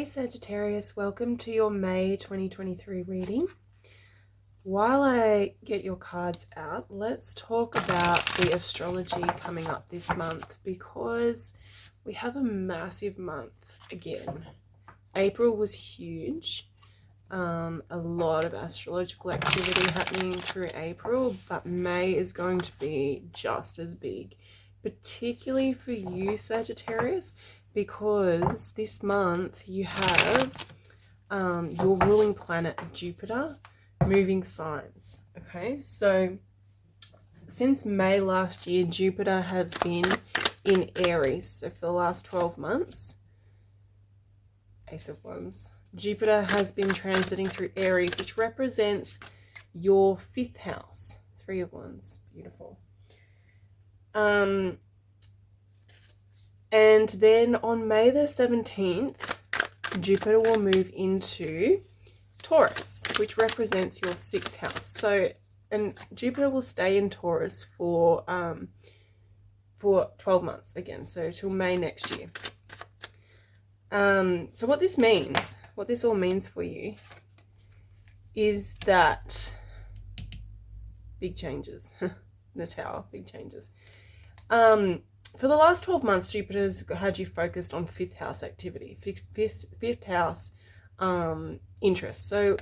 Sagittarius, welcome to your May 2023 reading. While I get your cards out, let's talk about the astrology coming up this month because we have a massive month again. April was huge. A lot of astrological activity happening through April, but May is going to be just as big, particularly for you, Sagittarius, because this month you have your ruling planet Jupiter moving signs. Okay, so since May last year, Jupiter has been in Aries. So for the last 12 months, Ace of Wands, Jupiter has been transiting through Aries, which represents your 5th house. 3 of Wands, beautiful. And then on May the 17th, Jupiter will move into Taurus, which represents your 6th house. So, and Jupiter will stay in Taurus for 12 months again, so till May next year. So what this means, what this all means for you is that big changes. The Tower, big changes. For the last 12 months, Jupiter's had you focused on 5th house activity, 5th house interests. So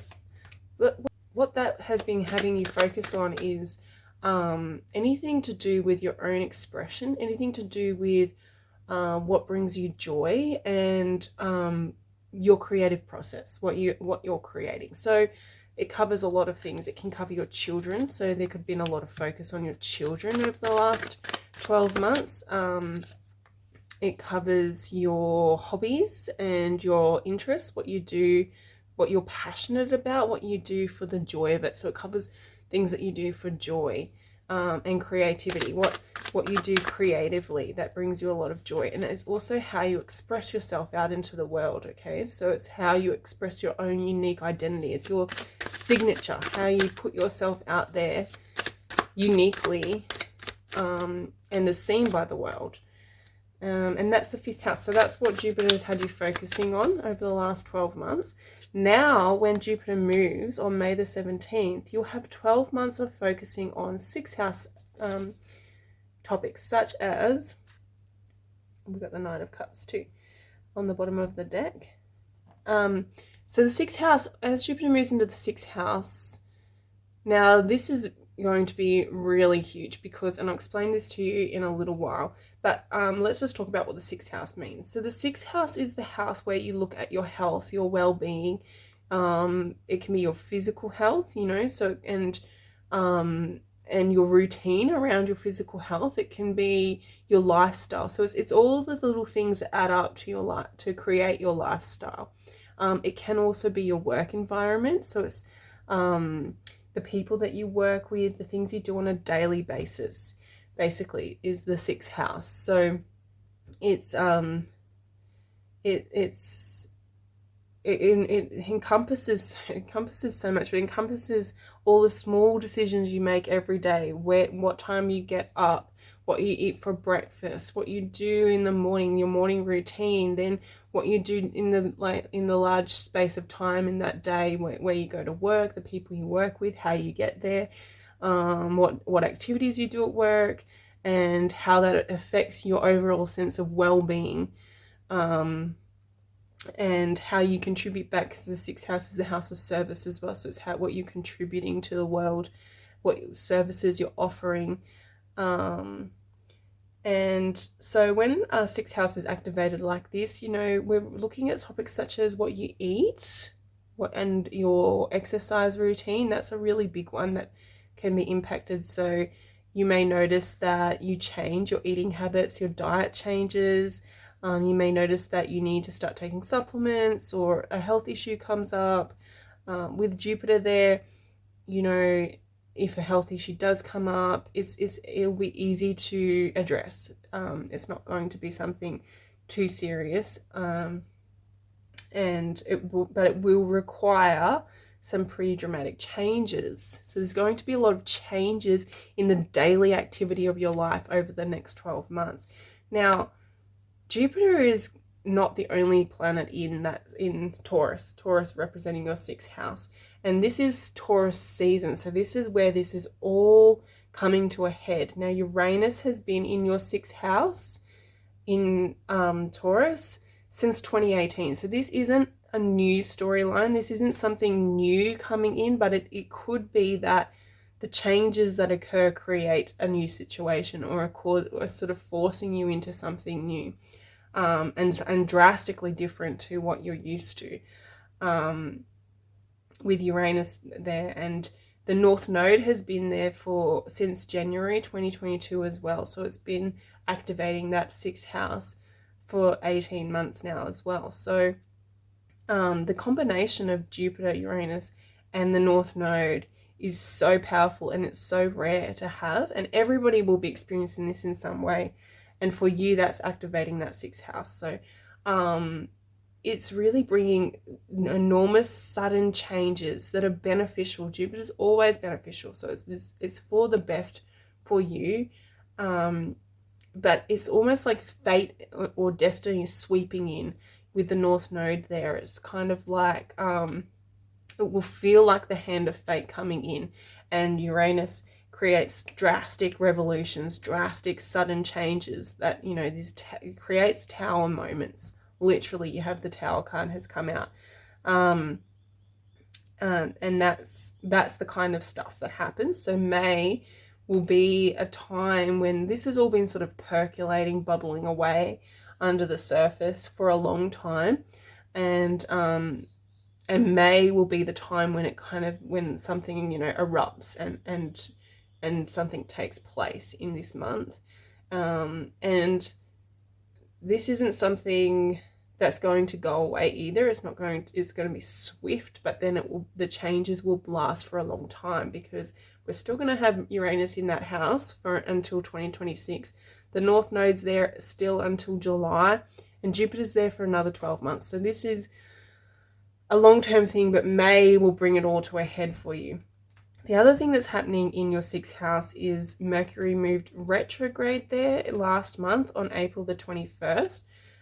what that has been having you focus on is anything to do with your own expression, anything to do with what brings you joy and your creative process, what you're creating. So it covers a lot of things. It can cover your children. So there could have been a lot of focus on your children over the last 12 months. It covers your hobbies and your interests, what you do, what you're passionate about, what you do for the joy of it. So it covers things that you do for joy and creativity, what you do creatively that brings you a lot of joy. And it's also how you express yourself out into the world, okay? So it's how you express your own unique identity. It's your signature, how you put yourself out there uniquely and is seen by the world. And that's the 5th house. So that's what Jupiter has had you focusing on over the last 12 months. Now, when Jupiter moves on May the 17th, you'll have 12 months of focusing on 6th house topics, such as, we've got the Knight of Cups too on the bottom of the deck. So the 6th house, as Jupiter moves into the 6th house, now this is going to be really huge because, and I'll explain this to you in a little while, but let's just talk about what the 6th house means. So the 6th house is the house where you look at your health, your well-being. It can be your physical health, you know, so and your routine around your physical health. It can be your lifestyle. So it's all the little things that add up to your life to create your lifestyle. It can also be your work environment. So it's the people that you work with, the things you do on a daily basis, basically, is the 6th house. So it encompasses so much. It encompasses all the small decisions you make every day, what time you get up, what you eat for breakfast, what you do in the morning, your morning routine, then what you do in the large space of time in that day where you go to work, the people you work with, how you get there, what activities you do at work, and how that affects your overall sense of well-being, and how you contribute back, because the 6th house is the house of service as well. So it's what you're contributing to the world, what services you're offering. And so when 6th house is activated like this, you know, we're looking at topics such as what you eat, and your exercise routine. That's a really big one that can be impacted. So you may notice that you change your eating habits, your diet changes. You may notice that you need to start taking supplements, or a health issue comes up. With Jupiter there, you know, if a health issue does come up, it'll be easy to address. It's not going to be something too serious, but it will require some pretty dramatic changes. So there's going to be a lot of changes in the daily activity of your life over the next 12 months. Now, Jupiter is not the only planet in Taurus representing your 6th house. And this is Taurus season. So this is where this is all coming to a head. Now, Uranus has been in your 6th house in Taurus since 2018. So this isn't a new storyline. This isn't something new coming in, but it could be that the changes that occur create a new situation, or sort of forcing you into something new, and drastically different to what you're used to, with Uranus there. And the North Node has been there since January 2022 as well. So it's been activating that 6th house for 18 months now as well. So the combination of Jupiter, Uranus, and the North Node is so powerful, and it's so rare to have, and everybody will be experiencing this in some way. And for you, that's activating that 6th house. So it's really bringing enormous sudden changes that are beneficial. Jupiter's always beneficial, so it's for the best for you, but it's almost like fate or destiny sweeping in with the North Node there. It's kind of like it will feel like the hand of fate coming in, and Uranus creates drastic revolutions, drastic sudden changes that, this creates tower moments. Literally, you have the Tower card has come out, and that's the kind of stuff that happens. So May will be a time when this has all been sort of percolating, bubbling away under the surface for a long time, and May will be the time when when something erupts and something takes place in this month, and this isn't something that's going to go away either. It's going to be swift, but then the changes will last for a long time, because we're still going to have Uranus in that house until 2026. The North Node's there still until July, and Jupiter's there for another 12 months. So this is a long-term thing, but May will bring it all to a head for you. The other thing that's happening in your 6th house is Mercury moved retrograde there last month on April the 21st,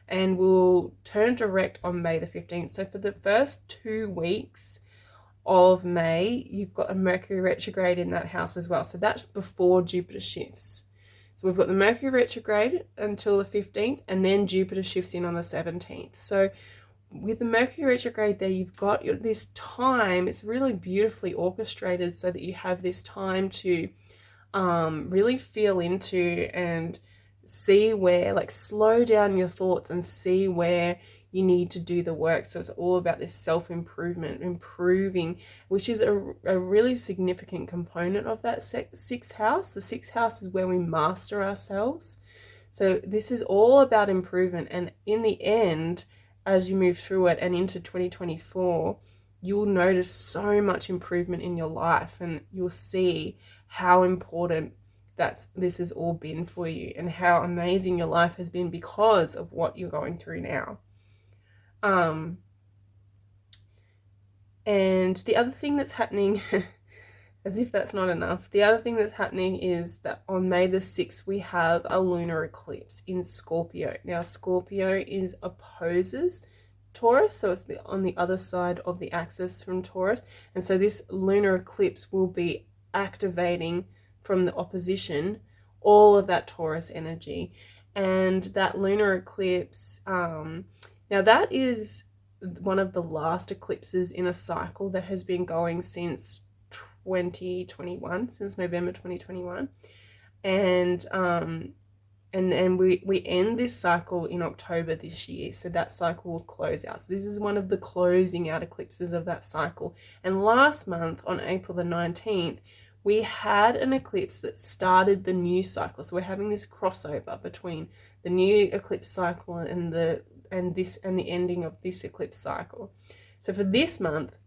and will turn direct on May the 15th. So for the first 2 weeks of May, you've got a Mercury retrograde in that house as well. So that's before Jupiter shifts. So we've got the Mercury retrograde until the 15th, and then Jupiter shifts in on the 17th. So with the Mercury retrograde there, you've got this time. It's really beautifully orchestrated so that you have this time to really feel into and see where, slow down your thoughts and see where you need to do the work. So it's all about this self-improvement, improving, which is a really significant component of that 6th house. The 6th house is where we master ourselves. So this is all about improvement. And in the end, as you move through it and into 2024, you'll notice so much improvement in your life, and you'll see how important this has all been for you, and how amazing your life has been because of what you're going through now. And the other thing that's happening, as if that's not enough, the other thing that's happening is that on May the 6th, we have a lunar eclipse in Scorpio. Now, Scorpio opposes Taurus, so it's on the other side of the axis from Taurus. And so this lunar eclipse will be activating from the opposition all of that Taurus energy. And that lunar eclipse, now that is one of the last eclipses in a cycle that has been going since 2021, since November 2021, and then we end this cycle in October this year, so that cycle will close out. So this is one of the closing out eclipses of that cycle. And last month on April the 19th, we had an eclipse that started the new cycle. So we're having this crossover between the new eclipse cycle and the ending of this eclipse cycle. So for this month,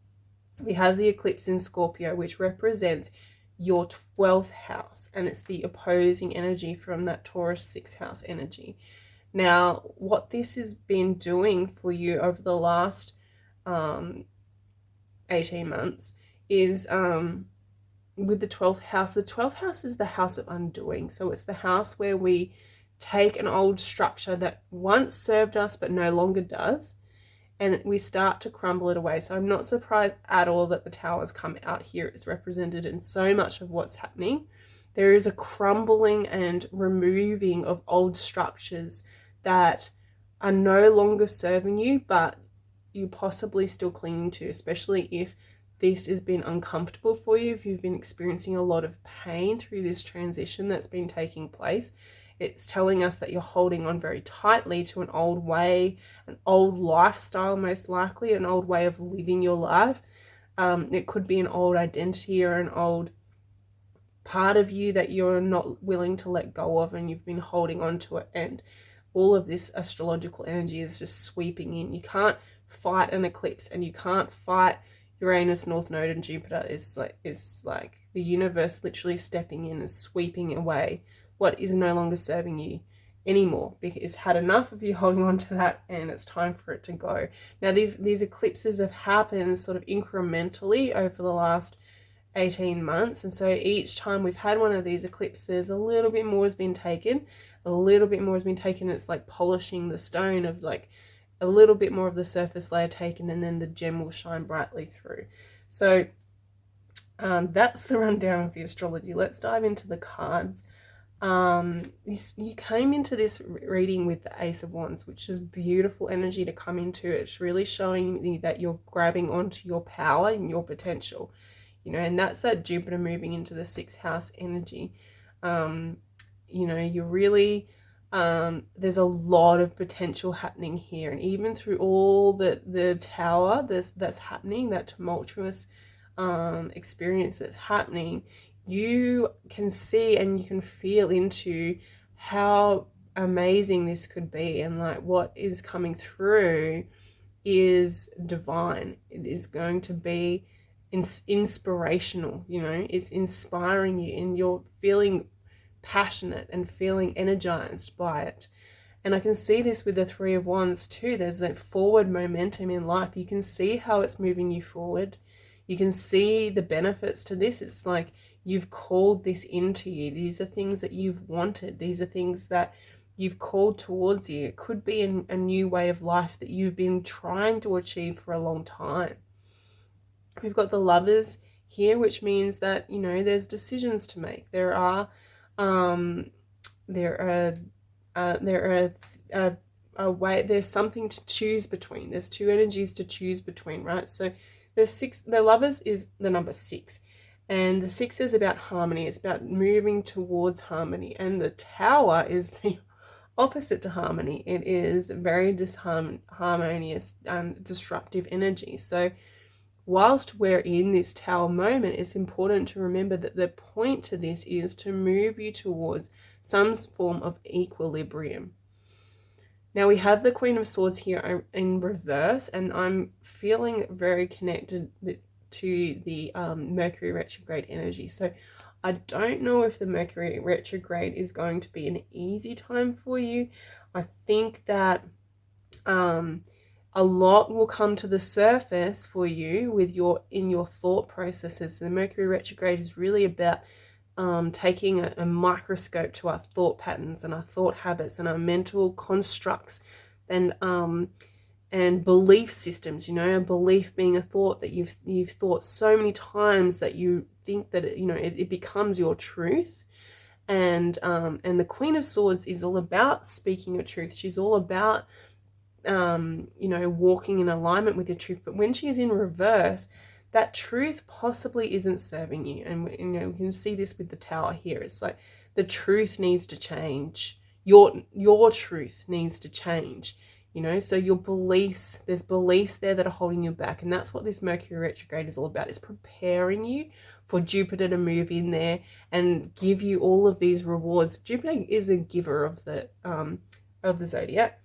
we have the eclipse in Scorpio, which represents your 12th house, and it's the opposing energy from that Taurus 6th house energy. Now, what this has been doing for you over the last 18 months is with the 12th house. The 12th house is the house of undoing. So it's the house where we take an old structure that once served us but no longer does, and we start to crumble it away. So I'm not surprised at all that the Tower's come out here. It's represented in so much of what's happening. There is a crumbling and removing of old structures that are no longer serving you, but you possibly still clinging to, especially if this has been uncomfortable for you, if you've been experiencing a lot of pain through this transition that's been taking place. It's telling us that you're holding on very tightly to an old way, an old lifestyle, most likely, an old way of living your life. It could be an old identity or an old part of you that you're not willing to let go of, and you've been holding on to it. And all of this astrological energy is just sweeping in. You can't fight an eclipse, and you can't fight Uranus, North Node, and Jupiter. Is like the universe literally stepping in and sweeping away what is no longer serving you anymore, because it's had enough of you holding on to that, and it's time for it to go. Now these eclipses have happened sort of incrementally over the last 18 months, and so each time we've had one of these eclipses, a little bit more has been taken, it's like polishing the stone, of like a little bit more of the surface layer taken, and then the gem will shine brightly through. So that's the rundown of the astrology. Let's dive into the cards. You came into this reading with the Ace of Wands, which is beautiful energy to come into. It's really showing me that you're grabbing onto your power and your potential, and that's that Jupiter moving into the 6th house energy. You're really, there's a lot of potential happening here, and even through all the Tower that's happening, that tumultuous experience that's happening, you can see and you can feel into how amazing this could be, and like what is coming through is divine. It is going to be inspirational, it's inspiring you, and you're feeling passionate and feeling energized by it. And I can see this with the 3 of Wands too. There's that forward momentum in life. You can see how it's moving you forward. You can see the benefits to this. It's like you've called this into you. These are things that you've wanted. These are things that you've called towards you. It could be a new way of life that you've been trying to achieve for a long time. We've got the Lovers here, which means that, there's decisions to make. There's something to choose between. There's 2 energies to choose between, right? So the Lovers is the number 6. And the 6 is about harmony. It's about moving towards harmony. And the Tower is the opposite to harmony. It is very disharmonious and disruptive energy. So whilst we're in this Tower moment, it's important to remember that the point to this is to move you towards some form of equilibrium. Now we have the Queen of Swords here in reverse, and I'm feeling very connected to the Mercury retrograde energy. So I don't know if the Mercury retrograde is going to be an easy time for you. I think that a lot will come to the surface for you in your thought processes. The Mercury retrograde is really about taking a microscope to our thought patterns and our thought habits and our mental constructs and belief systems. A belief being a thought that you've thought so many times that you think that it becomes your truth. And the Queen of Swords is all about speaking your truth. She's all about walking in alignment with your truth. But when she's in reverse, that truth possibly isn't serving you. And we can see this with the Tower here. It's like the truth needs to change. Your truth needs to change. So your beliefs, there's beliefs there that are holding you back. And that's what this Mercury retrograde is all about. It's preparing you for Jupiter to move in there and give you all of these rewards. Jupiter is a giver of the zodiac.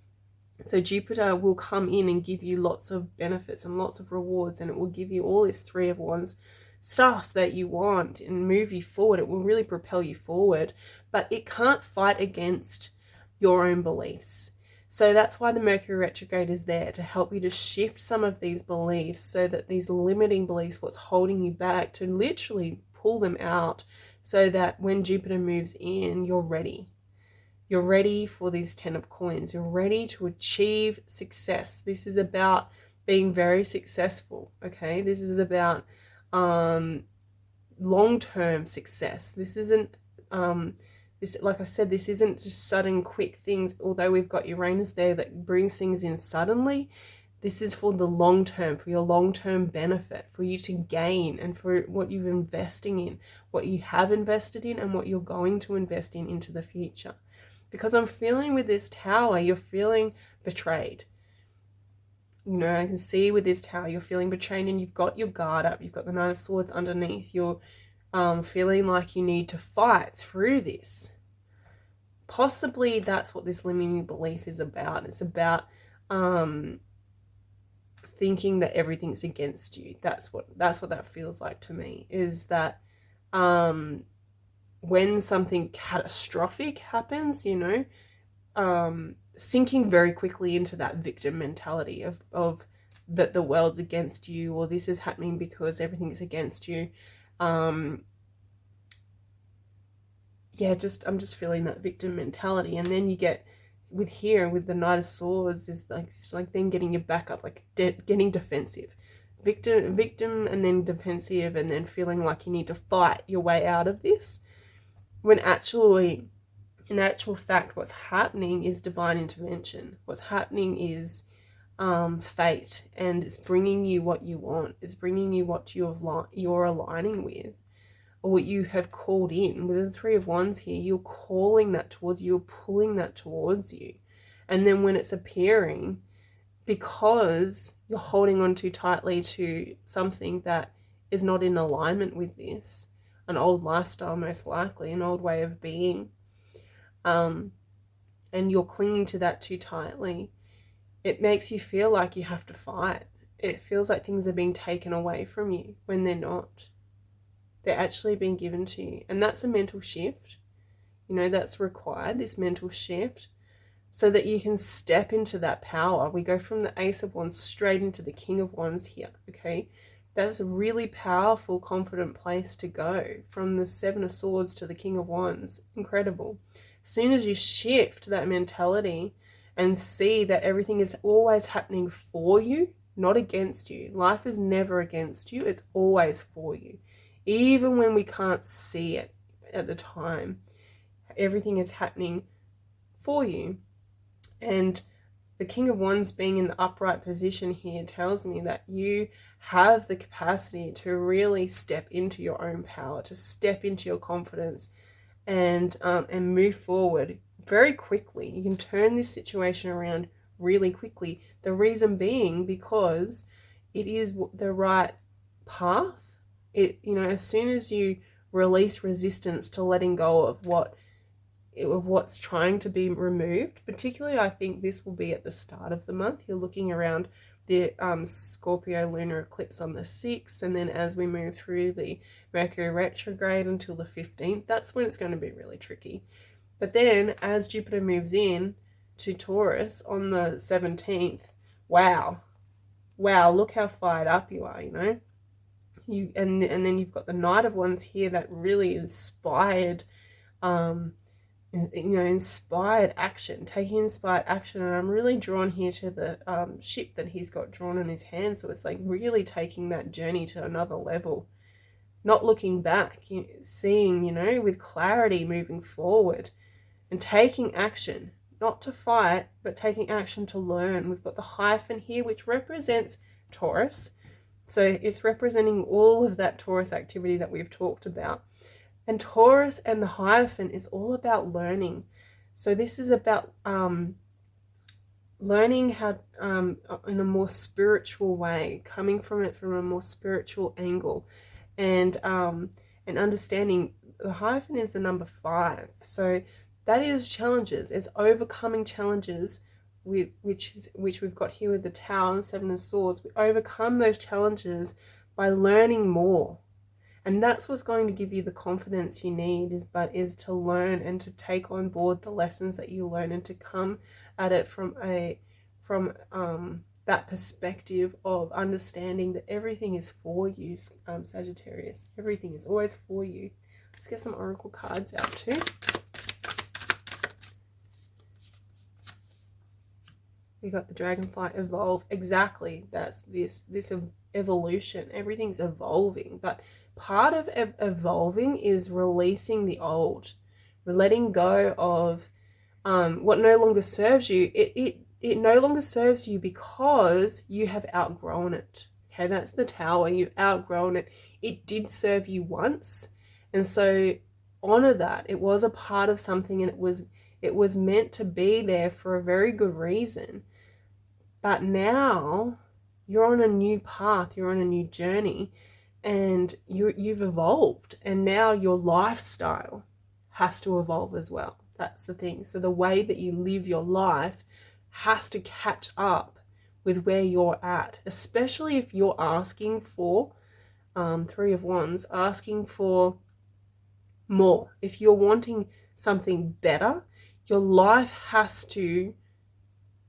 So Jupiter will come in and give you lots of benefits and lots of rewards, and it will give you all this 3 of Wands stuff that you want and move you forward. It will really propel you forward, but it can't fight against your own beliefs. So that's why the Mercury retrograde is there, to help you to shift some of these beliefs, so that these limiting beliefs, what's holding you back, to literally pull them out, so that when Jupiter moves in, you're ready. You're ready for this 10 of coins. You're ready to achieve success. This is about being very successful, okay? This is about long-term success. This isn't, like I said, this isn't just sudden, quick things. Although we've got Uranus there that brings things in suddenly, this is for the long term, for your long-term benefit, for you to gain, and for what you're investing in, what you have invested in, and what you're going to invest in into the future. Because I'm feeling with this Tower, you're feeling betrayed. You know, I can see with this Tower, you're feeling betrayed, and you've got your guard up. You've got the Knight of Swords underneath. You're feeling like you need to fight through this. Possibly that's what this limiting belief is about. It's about thinking that everything's against you. That's what that feels like to me, is that when something catastrophic happens, you know, sinking very quickly into that victim mentality of that the world's against you, or this is happening because everything's against you. Yeah, I'm just feeling that victim mentality. And then you get with the Knight of Swords is like then getting your back up, like getting defensive, victim and then defensive, and then feeling like you need to fight your way out of this, when actually, in actual fact, what's happening is divine intervention. What's happening is fate, and it's bringing you what you want. It's bringing you what you're aligning with, or what you have called in. With the Three of Wands here, you're calling that towards you, you're pulling that towards you. And then when it's appearing, because you're holding on too tightly to something that is not in alignment with this, an old lifestyle, most likely, an old way of being, and you're clinging to that too tightly, it makes you feel like you have to fight. It feels like things are being taken away from you when they're not. They're actually being given to you. And that's a mental shift. You know, that's required, this mental shift, so that you can step into that power. We go from the Ace of Wands straight into the King of Wands here, okay? That's a really powerful, confident place to go, from the Seven of Swords to the King of Wands. Incredible. As soon as you shift that mentality and see that everything is always happening for you, not against you. Life is never against you. It's always for you. Even when we can't see it at the time, everything is happening for you. And the King of Wands being in the upright position here tells me that you have the capacity to really step into your own power, to step into your confidence, and move forward very quickly. You can turn this situation around really quickly. The reason being because it is the right path. As soon as you release resistance to letting go of what's trying to be removed, particularly I think this will be at the start of the month. You're looking around the Scorpio lunar eclipse on the 6th, and then as we move through the Mercury retrograde until the 15th, that's when it's going to be really tricky. But then as Jupiter moves in to Taurus on the 17th, wow, look how fired up you are, and then you've got the Knight of Wands here, that really inspired inspired action, taking inspired action. And I'm really drawn here to the ship that he's got drawn in his hand. So it's like really taking that journey to another level, not looking back, seeing, with clarity, moving forward and taking action, not to fight, but taking action to learn. We've got the hyphen here, which represents Taurus. So it's representing all of that Taurus activity that we've talked about. And Taurus and the hyphen is all about learning. So this is about learning how, in a more spiritual way, coming from it from a more spiritual angle, and understanding the hyphen is the number 5. So that is challenges. It's overcoming challenges, which we've got here with the Tower and Seven of Swords. We overcome those challenges by learning more. And that's what's going to give you the confidence you need, is to learn and to take on board the lessons that you learn, and to come at it from that perspective of understanding that everything is for you, Sagittarius. Everything is always for you. Let's get some oracle cards out too. We got the dragonfly, evolve. Exactly. That's this evolution. Everything's evolving. But part of evolving is releasing the old. We're letting go of what no longer serves you. It no longer serves you because you have outgrown it. Okay, that's the Tower. You've outgrown it. It did serve you once. And so honor that. It was a part of something, and it was meant to be there for a very good reason. But now you're on a new path, you're on a new journey, and you've evolved, and now your lifestyle has to evolve as well. That's the thing. So the way that you live your life has to catch up with where you're at, especially if you're asking for, Three of Wands, asking for more. If you're wanting something better, your life has to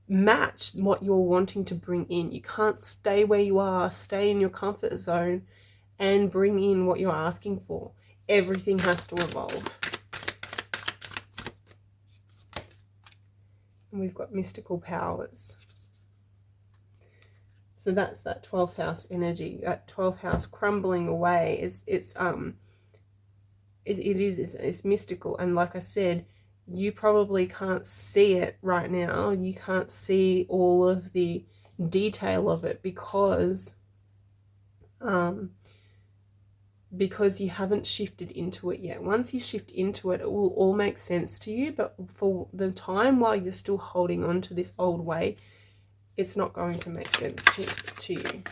match what you're wanting to bring in. You can't stay where you are, stay in your comfort zone and bring in what you're asking for. Everything has to evolve. And we've got mystical powers. So that's that 12th house energy, that 12th house crumbling away. It's mystical, and like I said, you probably can't see it right now. You can't see all of the detail of it because you haven't shifted into it yet. Once you shift into it, it will all make sense to you. But for the time while you're still holding on to this old way, it's not going to make sense to you.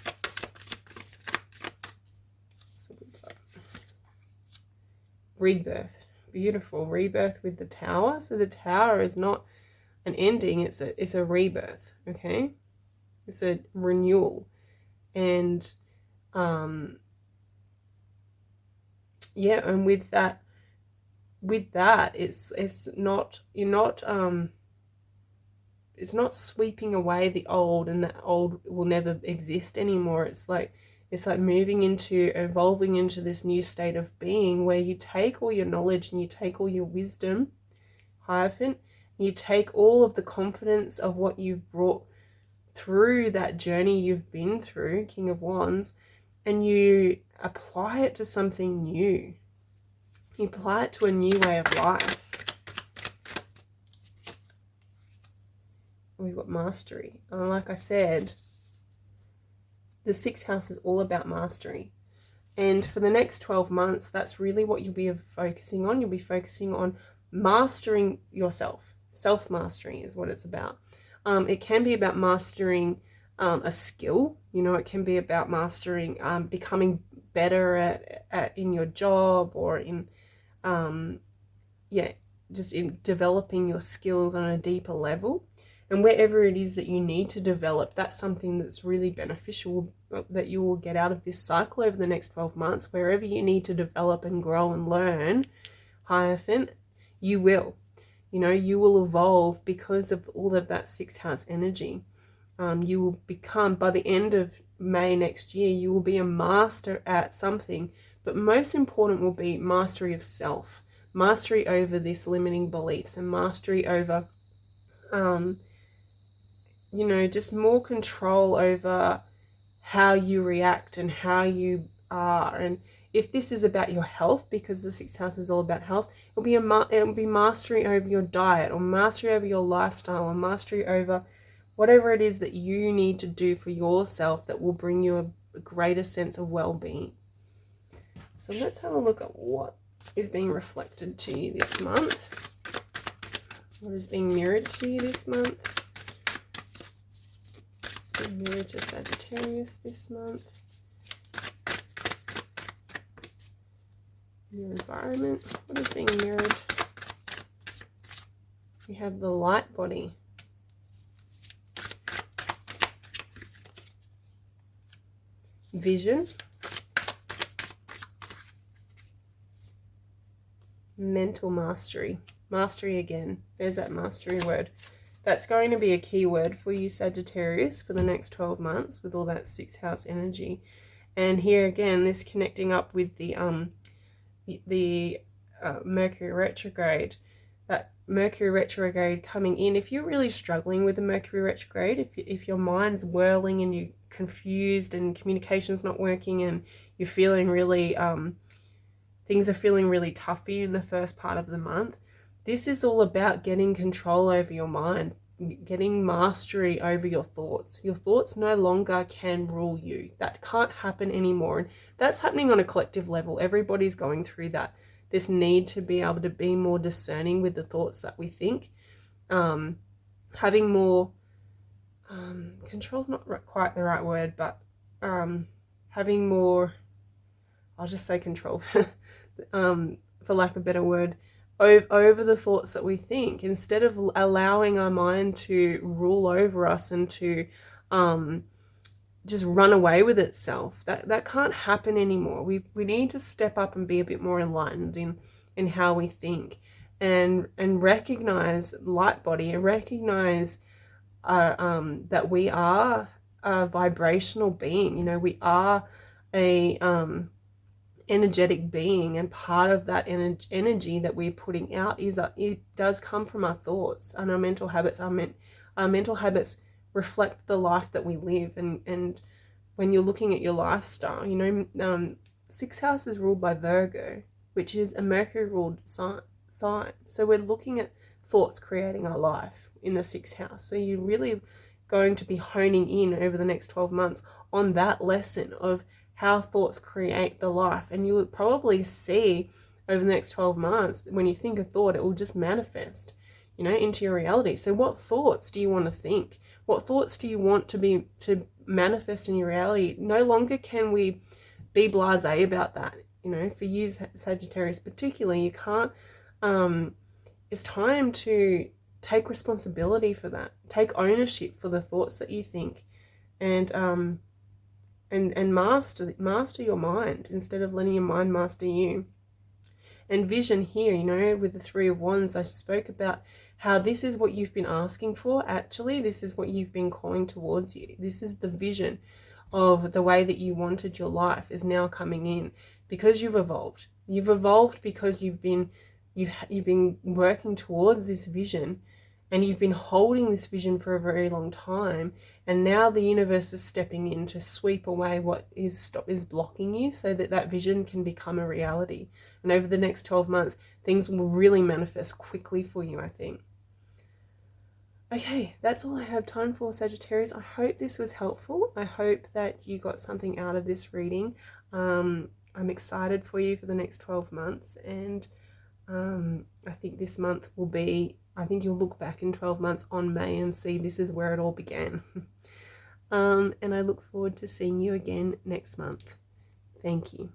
So we've got rebirth. Beautiful. Rebirth with the Tower. So the Tower is not an ending, it's a rebirth, okay? It's a renewal. And yeah, and with that it's not sweeping away the old and that old will never exist anymore. It's like moving into, evolving into this new state of being where you take all your knowledge and you take all your wisdom, Hierophant, and you take all of the confidence of what you've brought through that journey you've been through, King of Wands, and you apply it to something new. You apply it to a new way of life. We've got mastery. And like I said, the 6th house is all about mastery. And for the next 12 months, that's really what you'll be focusing on. You'll be focusing on mastering yourself. Self-mastery is what it's about. It can be about mastering a skill. You know, it can be about mastering, becoming better at in your job, or in, just in developing your skills on a deeper level. And wherever it is that you need to develop, that's something that's really beneficial that you will get out of this cycle over the next 12 months. Wherever you need to develop and grow and learn, Hierophant, you will. You know, you will evolve because of all of that 6th house energy. You will become, by the end of May next year, you will be a master at something. But most important will be mastery of self. Mastery over this limiting beliefs, and mastery over... you know, just more control over how you react and how you are. And if this is about your health, because the 6th house is all about health, it'll be mastery over your diet, or mastery over your lifestyle, or mastery over whatever it is that you need to do for yourself that will bring you a greater sense of well-being. So let's have a look at what is being reflected to you this month. What is being mirrored to you this month? Mirrored to Sagittarius this month. Your environment. What is being mirrored? We have the light body. Vision. Mental mastery. Mastery again. There's that mastery word. That's going to be a key word for you, Sagittarius, for the next 12 months with all that 6th house energy. And here again, this connecting up with the Mercury retrograde, that Mercury retrograde coming in, if you're really struggling with the Mercury retrograde, if your mind's whirling and you're confused and communication's not working and you're feeling really, things are feeling really tough for you in the first part of the month, this is all about getting control over your mind, getting mastery over your thoughts. Your thoughts no longer can rule you. That can't happen anymore. And that's happening on a collective level. Everybody's going through that. This need to be able to be more discerning with the thoughts that we think. Having more, control's not quite the right word, but having more, I'll just say control for lack of a better word, over the thoughts that we think, instead of allowing our mind to rule over us and to just run away with itself. That can't happen anymore. We need to step up and be a bit more enlightened in how we think, and recognize light body, and recognize that we are a vibrational being. You know, we are a energetic being, and part of that energy that we're putting out is it does come from our thoughts and our mental habits. Our mental habits reflect the life that we live, and when you're looking at your lifestyle, you know, 6th house is ruled by Virgo, which is a Mercury ruled sign. So we're looking at thoughts creating our life in the 6th house. So you're really going to be honing in over the next 12 months on that lesson of how thoughts create the life. And you will probably see over the next 12 months, when you think a thought, it will just manifest, you know, into your reality. So what thoughts do you want to think? What thoughts do you want to manifest in your reality? No longer can we be blasé about that. You know, for you, Sagittarius particularly, you can't, it's time to take responsibility for that. Take ownership for the thoughts that you think, and master your mind instead of letting your mind master you. And vision here, you know, with the 3 of Wands, I spoke about how this is what you've been asking for. Actually, this is what you've been calling towards you. This is the vision of the way that you wanted your life is now coming in, because you've evolved. You've evolved because you've been working towards this vision, and you've been holding this vision for a very long time, and now the universe is stepping in to sweep away what is blocking you, so that that vision can become a reality. And over the next 12 months, things will really manifest quickly for you, I think. Okay, that's all I have time for, Sagittarius. I hope this was helpful. I hope that you got something out of this reading. I'm excited for you for the next 12 months, and I think this month will be, I think you'll look back in 12 months on May and see this is where it all began. And I look forward to seeing you again next month. Thank you.